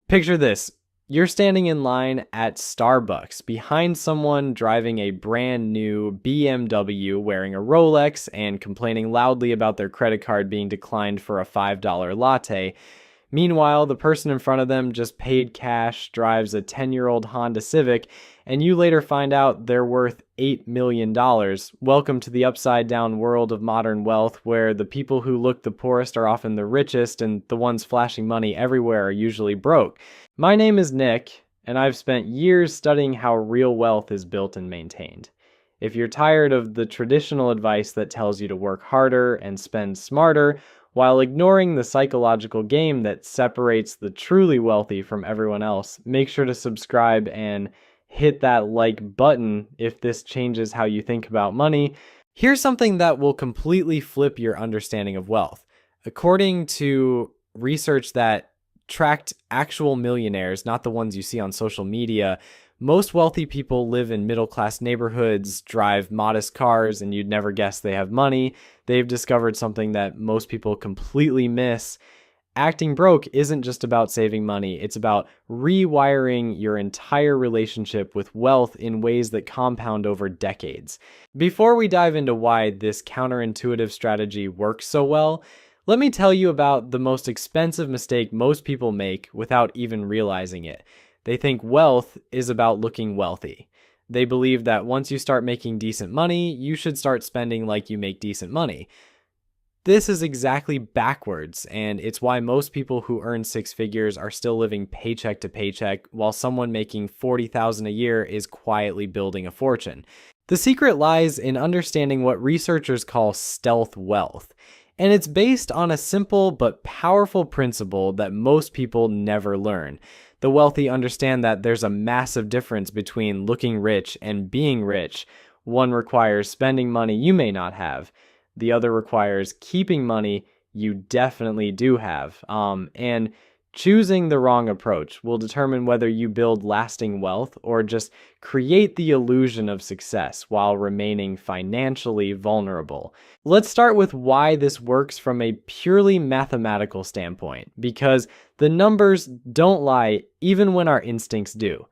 Picture this. You're standing in line at Starbucks behind someone driving a brand new BMW, wearing a Rolex, and complaining loudly about their credit card being declined for a $5 latte. Meanwhile, the person in front of them just paid cash, drives a 10-year-old Honda Civic, and you later find out they're worth $8 million. Welcome to the upside down world of modern wealth, where the people who look the poorest are often the richest, and the ones flashing money everywhere are usually broke. My name is Nick, and I've spent years studying how real wealth is built and maintained. If you're tired of the traditional advice that tells you to work harder and spend smarter, while ignoring the psychological game that separates the truly wealthy from everyone else, make sure to subscribe and hit that like button if this changes how you think about money. Here's something that will completely flip your understanding of wealth. According to research that tracked actual millionaires, not the ones you see on social media, most wealthy people live in middle-class neighborhoods, drive modest cars, and you'd never guess they have money. They've discovered something that most people completely miss. Acting broke isn't just about saving money. It's about rewiring your entire relationship with wealth in ways that compound over decades. Before we dive into why this counterintuitive strategy works so well, let me tell you about the most expensive mistake most people make without even realizing it. They think wealth is about looking wealthy. They believe that once you start making decent money, you should start spending like you make decent money. This is exactly backwards, and it's why most people who earn six figures are still living paycheck to paycheck, while someone making $40,000 a year is quietly building a fortune. The secret lies in understanding what researchers call stealth wealth, and it's based on a simple but powerful principle that most people never learn. The wealthy understand that there's a massive difference between looking rich and being rich. One requires spending money you may not have. The other requires keeping money you definitely do have. And choosing the wrong approach will determine whether you build lasting wealth or just create the illusion of success while remaining financially vulnerable. Let's start with why this works from a purely mathematical standpoint, because the numbers don't lie even when our instincts do.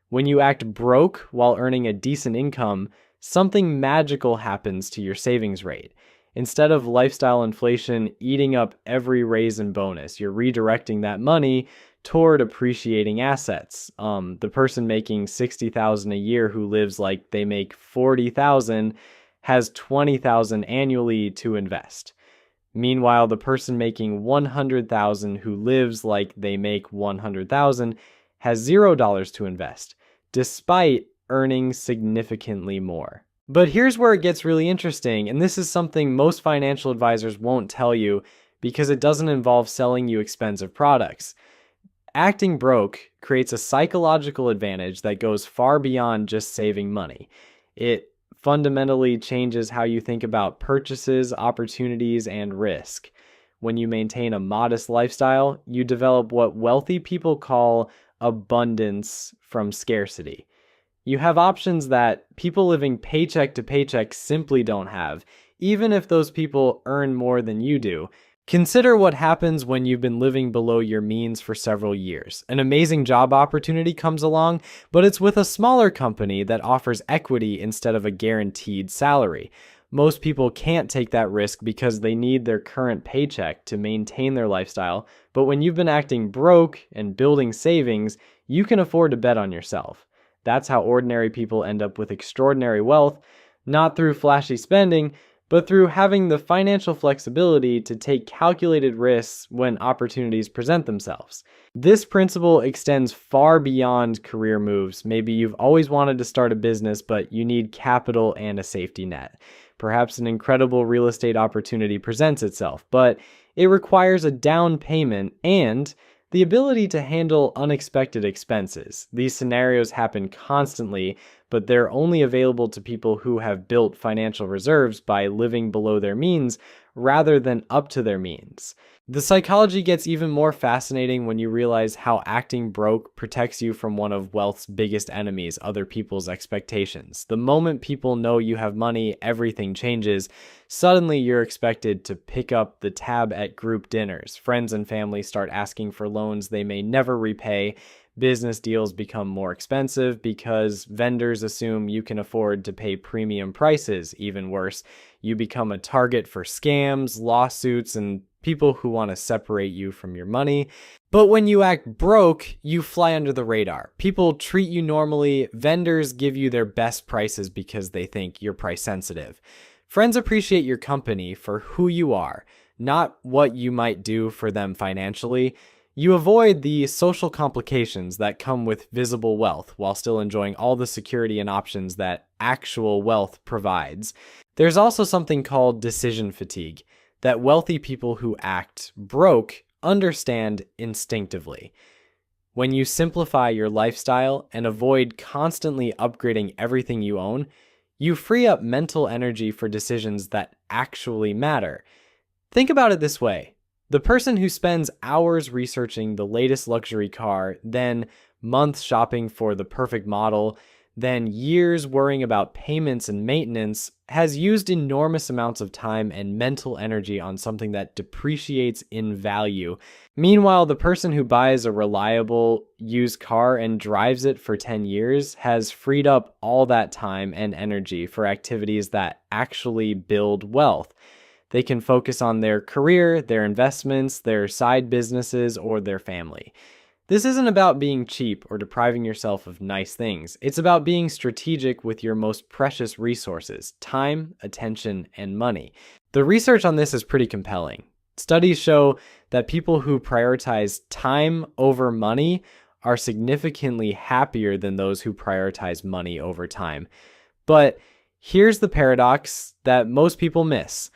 When you act broke while earning a decent income, something magical happens to your savings rate. Instead of lifestyle inflation eating up every raise and bonus, you're redirecting that money toward appreciating assets. The person making $60,000 a year who lives like they make $40,000 has $20,000 annually to invest. Meanwhile, the person making $100,000 who lives like they make $100,000 has $0 to invest, despite earning significantly more. But here's where it gets really interesting, and this is something most financial advisors won't tell you because it doesn't involve selling you expensive products. Acting broke creates a psychological advantage that goes far beyond just saving money. It fundamentally changes how you think about purchases, opportunities, and risk. When you maintain a modest lifestyle, you develop what wealthy people call abundance from scarcity. You have options that people living paycheck to paycheck simply don't have, even if those people earn more than you do. Consider what happens when you've been living below your means for several years. An amazing job opportunity comes along, but it's with a smaller company that offers equity instead of a guaranteed salary. Most people can't take that risk because they need their current paycheck to maintain their lifestyle, but when you've been acting broke and building savings, you can afford to bet on yourself. That's how ordinary people end up with extraordinary wealth, not through flashy spending, but through having the financial flexibility to take calculated risks when opportunities present themselves. This principle extends far beyond career moves. Maybe you've always wanted to start a business, but you need capital and a safety net. Perhaps an incredible real estate opportunity presents itself, but it requires a down payment and the ability to handle unexpected expenses. These scenarios happen constantly, but they're only available to people who have built financial reserves by living below their means rather than up to their means. The psychology gets even more fascinating when you realize how acting broke protects you from one of wealth's biggest enemies, other people's expectations. The moment people know you have money, everything changes. Suddenly, you're expected to pick up the tab at group dinners. Friends and family start asking for loans they may never repay. Business deals become more expensive because vendors assume you can afford to pay premium prices. Even worse, you become a target for scams, lawsuits, and people who want to separate you from your money. But when you act broke, you fly under the radar. People treat you normally. Vendors give you their best prices because they think you're price sensitive. Friends appreciate your company for who you are, not what you might do for them financially. You avoid the social complications that come with visible wealth while still enjoying all the security and options that actual wealth provides. There's also something called decision fatigue that wealthy people who act broke understand instinctively. When you simplify your lifestyle and avoid constantly upgrading everything you own, you free up mental energy for decisions that actually matter. Think about it this way. The person who spends hours researching the latest luxury car, then months shopping for the perfect model, then years worrying about payments and maintenance, has used enormous amounts of time and mental energy on something that depreciates in value. Meanwhile, the person who buys a reliable used car and drives it for 10 years has freed up all that time and energy for activities that actually build wealth. They can focus on their career, their investments, their side businesses, or their family. This isn't about being cheap or depriving yourself of nice things. It's about being strategic with your most precious resources: time, attention, and money. The research on this is pretty compelling. Studies show that people who prioritize time over money are significantly happier than those who prioritize money over time. But here's the paradox that most people miss.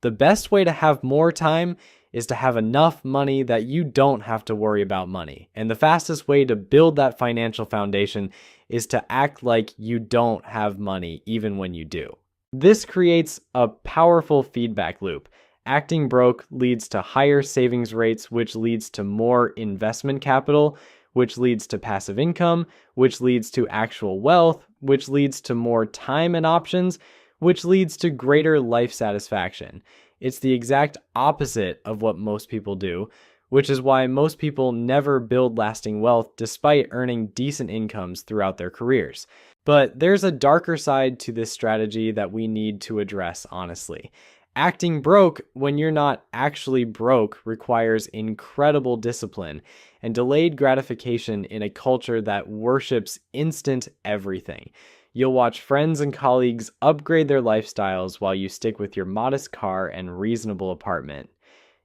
The best way to have more time is to have enough money that you don't have to worry about money. And the fastest way to build that financial foundation is to act like you don't have money even when you do. This creates a powerful feedback loop. Acting broke leads to higher savings rates, which leads to more investment capital, which leads to passive income, which leads to actual wealth, which leads to more time and options, which leads to greater life satisfaction. It's the exact opposite of what most people do, which is why most people never build lasting wealth despite earning decent incomes throughout their careers. But there's a darker side to this strategy that we need to address honestly. Acting broke when you're not actually broke requires incredible discipline and delayed gratification in a culture that worships instant everything. You'll watch friends and colleagues upgrade their lifestyles while you stick with your modest car and reasonable apartment.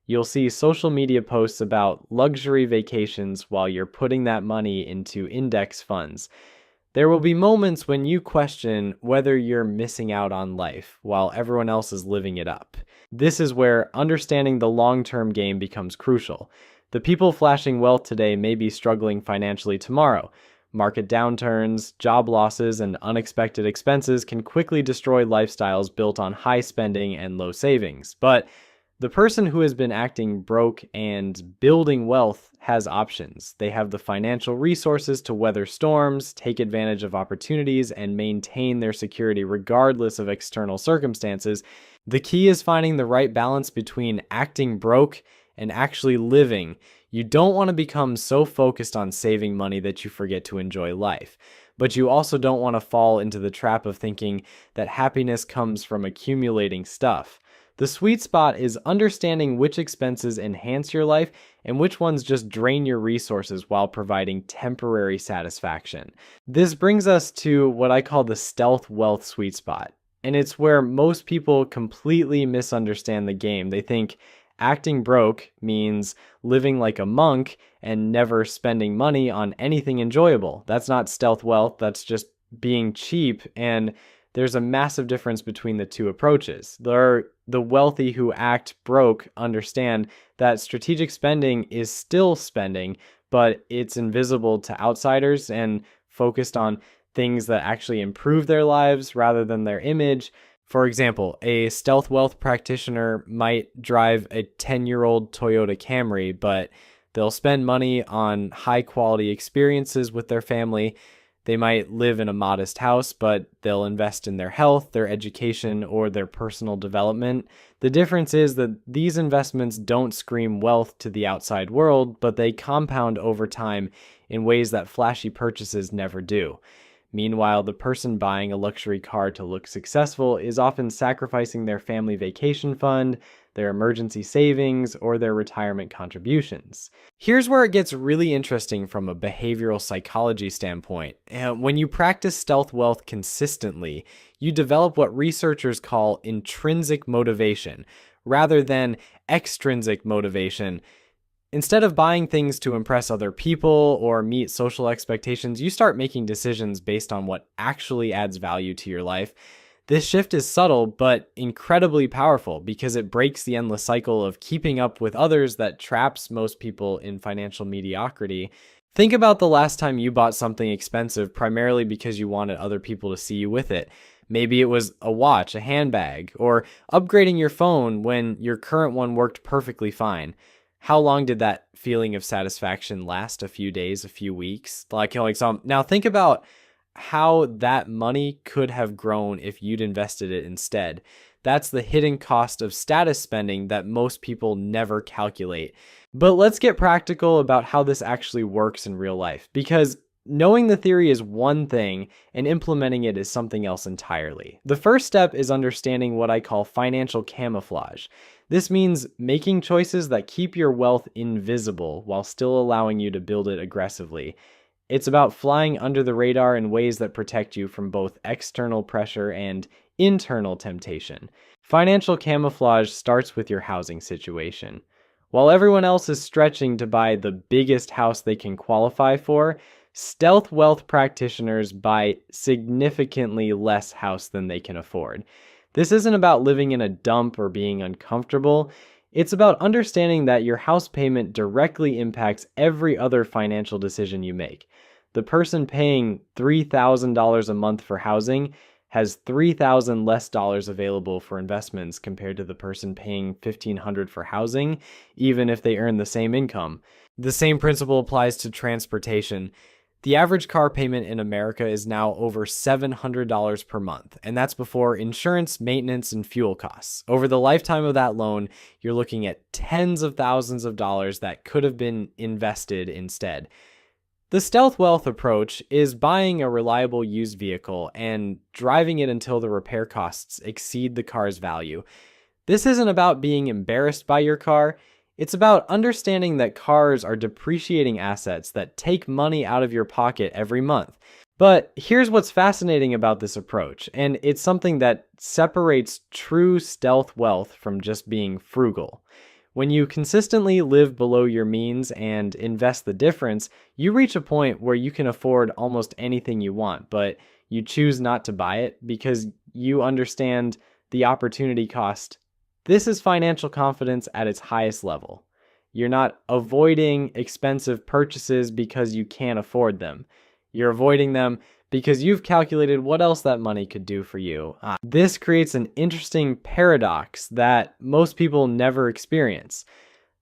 You'll see social media posts about luxury vacations while you're putting that money into index funds. There will be moments when you question whether you're missing out on life while everyone else is living it up. This is where understanding the long-term game becomes crucial. The people flashing wealth today may be struggling financially tomorrow. Market downturns, job losses, and unexpected expenses can quickly destroy lifestyles built on high spending and low savings. But the person who has been acting broke and building wealth has options. They have the financial resources to weather storms, take advantage of opportunities, and maintain their security regardless of external circumstances. The key is finding the right balance between acting broke and actually living. You don't want to become so focused on saving money that you forget to enjoy life. But you also don't want to fall into the trap of thinking that happiness comes from accumulating stuff. The sweet spot is understanding which expenses enhance your life and which ones just drain your resources while providing temporary satisfaction. This brings us to what I call the stealth wealth sweet spot. And it's where most people completely misunderstand the game. They think acting broke means living like a monk and never spending money on anything enjoyable. That's not stealth wealth, that's just being cheap. And there's a massive difference between the two approaches. The wealthy who act broke understand that strategic spending is still spending, but it's invisible to outsiders and focused on things that actually improve their lives rather than their image. For example, a stealth wealth practitioner might drive a 10-year-old Toyota Camry, but they'll spend money on high quality experiences with their family. They might live in a modest house, but they'll invest in their health, their education, or their personal development. The difference is that these investments don't scream wealth to the outside world, but they compound over time in ways that flashy purchases never do. Meanwhile, the person buying a luxury car to look successful is often sacrificing their family vacation fund, their emergency savings, or their retirement contributions. Here's where it gets really interesting from a behavioral psychology standpoint. When you practice stealth wealth consistently, you develop what researchers call intrinsic motivation, rather than extrinsic motivation. Instead of buying things to impress other people or meet social expectations, you start making decisions based on what actually adds value to your life. This shift is subtle, but incredibly powerful because it breaks the endless cycle of keeping up with others that traps most people in financial mediocrity. Think about the last time you bought something expensive primarily because you wanted other people to see you with it. Maybe it was a watch, a handbag, or upgrading your phone when your current one worked perfectly fine. How long did that feeling of satisfaction last? A few days, a few weeks? Now think about how that money could have grown if you'd invested it instead. That's the hidden cost of status spending that most people never calculate. But let's get practical about how this actually works in real life, because knowing the theory is one thing and implementing it is something else entirely. The first step is understanding what I call financial camouflage. This means making choices that keep your wealth invisible while still allowing you to build it aggressively. It's about flying under the radar in ways that protect you from both external pressure and internal temptation. Financial camouflage starts with your housing situation. While everyone else is stretching to buy the biggest house they can qualify for, stealth wealth practitioners buy significantly less house than they can afford. This isn't about living in a dump or being uncomfortable. It's about understanding that your house payment directly impacts every other financial decision you make. The person paying $3,000 a month for housing has $3,000 less dollars available for investments compared to the person paying $1,500 for housing, even if they earn the same income. The same principle applies to transportation. The average car payment in America is now over $700 per month, and that's before insurance, maintenance, and fuel costs. Over the lifetime of that loan, you're looking at tens of thousands of dollars that could have been invested instead. The stealth wealth approach is buying a reliable used vehicle and driving it until the repair costs exceed the car's value. This isn't about being embarrassed by your car. It's about understanding that cars are depreciating assets that take money out of your pocket every month. But here's what's fascinating about this approach, and it's something that separates true stealth wealth from just being frugal. When you consistently live below your means and invest the difference, you reach a point where you can afford almost anything you want, but you choose not to buy it because you understand the opportunity cost. This is financial confidence at its highest level. You're not avoiding expensive purchases because you can't afford them. You're avoiding them because you've calculated what else that money could do for you. This creates an interesting paradox that most people never experience.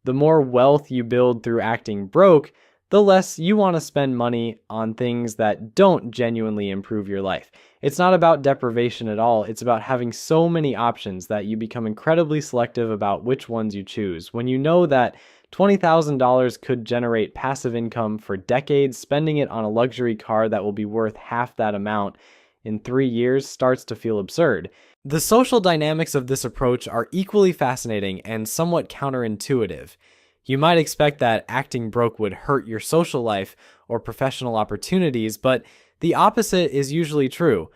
The more wealth you build through acting broke, the less you want to spend money on things that don't genuinely improve your life. It's not about deprivation at all. It's about having so many options that you become incredibly selective about which ones you choose. When you know that $20,000 could generate passive income for decades, spending it on a luxury car that will be worth half that amount in 3 years starts to feel absurd. The social dynamics of this approach are equally fascinating and somewhat counterintuitive. You might expect that acting broke would hurt your social life or professional opportunities, but the opposite is usually true.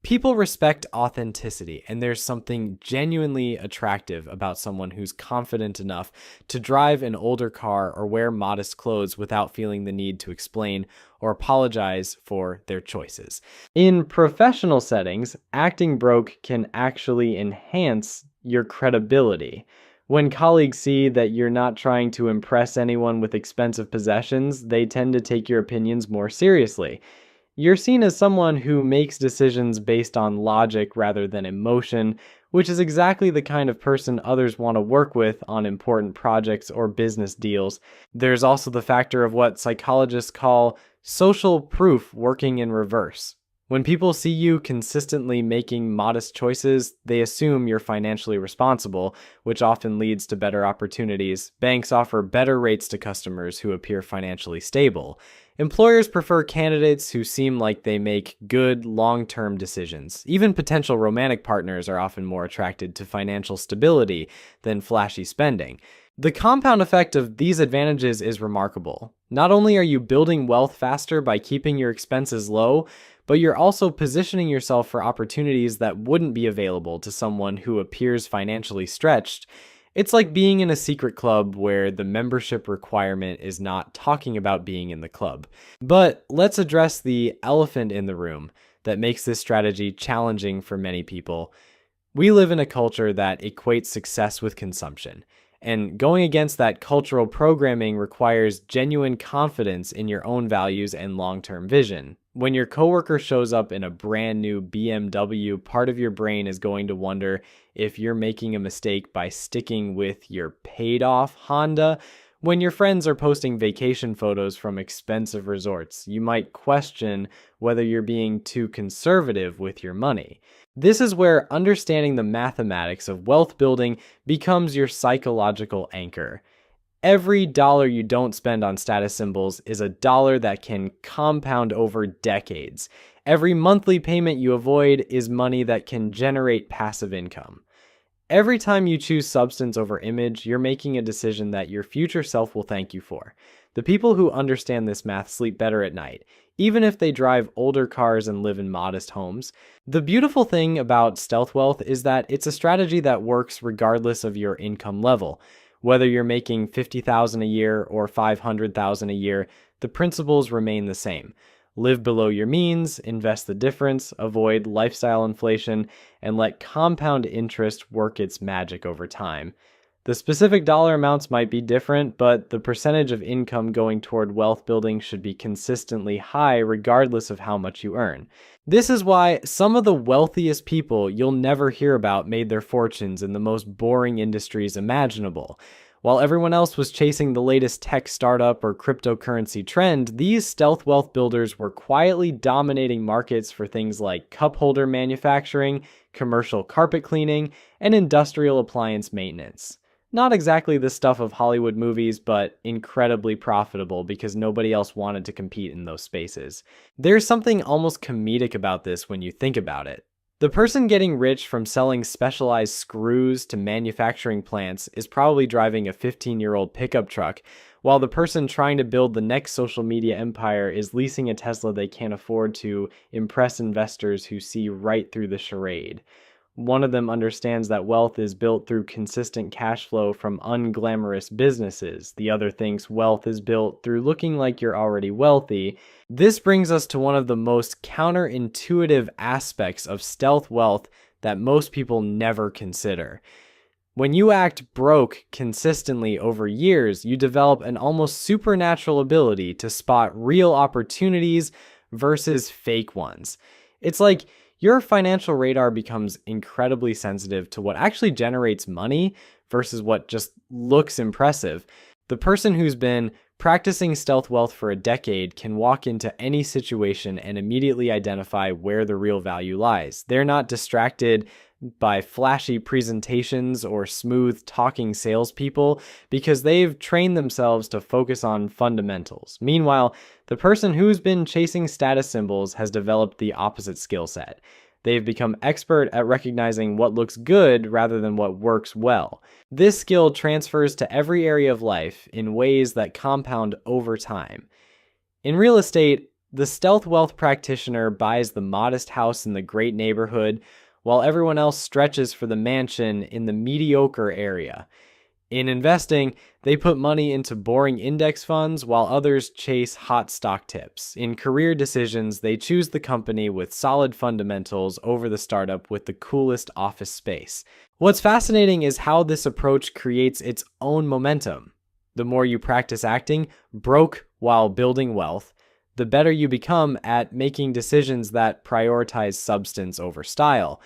People respect authenticity, and there's something genuinely attractive about someone who's confident enough to drive an older car or wear modest clothes without feeling the need to explain or apologize for their choices. In professional settings, acting broke can actually enhance your credibility. When colleagues see that you're not trying to impress anyone with expensive possessions, they tend to take your opinions more seriously. You're seen as someone who makes decisions based on logic rather than emotion, which is exactly the kind of person others want to work with on important projects or business deals. There's also the factor of what psychologists call social proof working in reverse. When people see you consistently making modest choices, they assume you're financially responsible, which often leads to better opportunities. Banks offer better rates to customers who appear financially stable. Employers prefer candidates who seem like they make good, long-term decisions. Even potential romantic partners are often more attracted to financial stability than flashy spending. The compound effect of these advantages is remarkable. Not only are you building wealth faster by keeping your expenses low, but you're also positioning yourself for opportunities that wouldn't be available to someone who appears financially stretched. It's like being in a secret club where the membership requirement is not talking about being in the club. But let's address the elephant in the room that makes this strategy challenging for many people. We live in a culture that equates success with consumption. And going against that cultural programming requires genuine confidence in your own values and long-term vision. When your coworker shows up in a brand new BMW, part of your brain is going to wonder if you're making a mistake by sticking with your paid-off Honda. When your friends are posting vacation photos from expensive resorts, you might question whether you're being too conservative with your money. This is where understanding the mathematics of wealth building becomes your psychological anchor. Every dollar you don't spend on status symbols is a dollar that can compound over decades. Every monthly payment you avoid is money that can generate passive income. Every time you choose substance over image, you're making a decision that your future self will thank you for. The people who understand this math sleep better at night, even if they drive older cars and live in modest homes. The beautiful thing about stealth wealth is that it's a strategy that works regardless of your income level. Whether you're making $50,000 a year or $500,000 a year, the principles remain the same. Live below your means, invest the difference, avoid lifestyle inflation, and let compound interest work its magic over time. The specific dollar amounts might be different, but the percentage of income going toward wealth building should be consistently high regardless of how much you earn. This is why some of the wealthiest people you'll never hear about made their fortunes in the most boring industries imaginable. While everyone else was chasing the latest tech startup or cryptocurrency trend, these stealth wealth builders were quietly dominating markets for things like cup holder manufacturing, commercial carpet cleaning, and industrial appliance maintenance. Not exactly the stuff of Hollywood movies, but incredibly profitable because nobody else wanted to compete in those spaces. There's something almost comedic about this when you think about it. The person getting rich from selling specialized screws to manufacturing plants is probably driving a 15-year-old pickup truck, while the person trying to build the next social media empire is leasing a Tesla they can't afford to impress investors who see right through the charade. One of them understands that wealth is built through consistent cash flow from unglamorous businesses. The other thinks wealth is built through looking like you're already wealthy. This brings us to one of the most counterintuitive aspects of stealth wealth that most people never consider. When you act broke consistently over years, you develop an almost supernatural ability to spot real opportunities versus fake ones. It's like your financial radar becomes incredibly sensitive to what actually generates money versus what just looks impressive. The person who's been practicing stealth wealth for a decade can walk into any situation and immediately identify where the real value lies. They're not distracted by flashy presentations or smooth talking salespeople because they've trained themselves to focus on fundamentals. Meanwhile, the person who's been chasing status symbols has developed the opposite skill set. They've become expert at recognizing what looks good rather than what works well. This skill transfers to every area of life in ways that compound over time. In real estate, the stealth wealth practitioner buys the modest house in the great neighborhood, while everyone else stretches for the mansion in the mediocre area. In investing, they put money into boring index funds while others chase hot stock tips. In career decisions, they choose the company with solid fundamentals over the startup with the coolest office space. What's fascinating is how this approach creates its own momentum. The more you practice acting broke while building wealth, the better you become at making decisions that prioritize substance over style.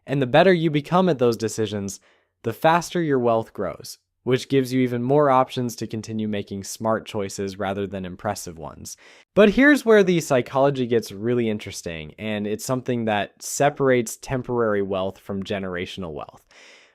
And the better you become at those decisions, the faster your wealth grows, which gives you even more options to continue making smart choices rather than impressive ones. But here's where the psychology gets really interesting, and it's something that separates temporary wealth from generational wealth.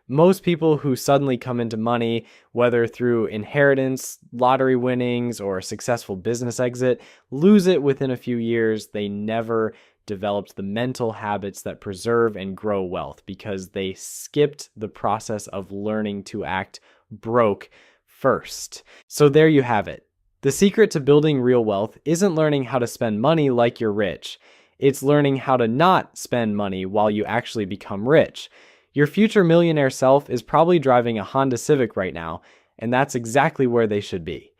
Most people who suddenly come into money, whether through inheritance, lottery winnings, or a successful business exit, lose it within a few years. They never developed the mental habits that preserve and grow wealth because they skipped the process of learning to act broke first. So there you have it. The secret to building real wealth isn't learning how to spend money like you're rich. It's learning how to not spend money while you actually become rich. Your future millionaire self is probably driving a Honda Civic right now, and that's exactly where they should be.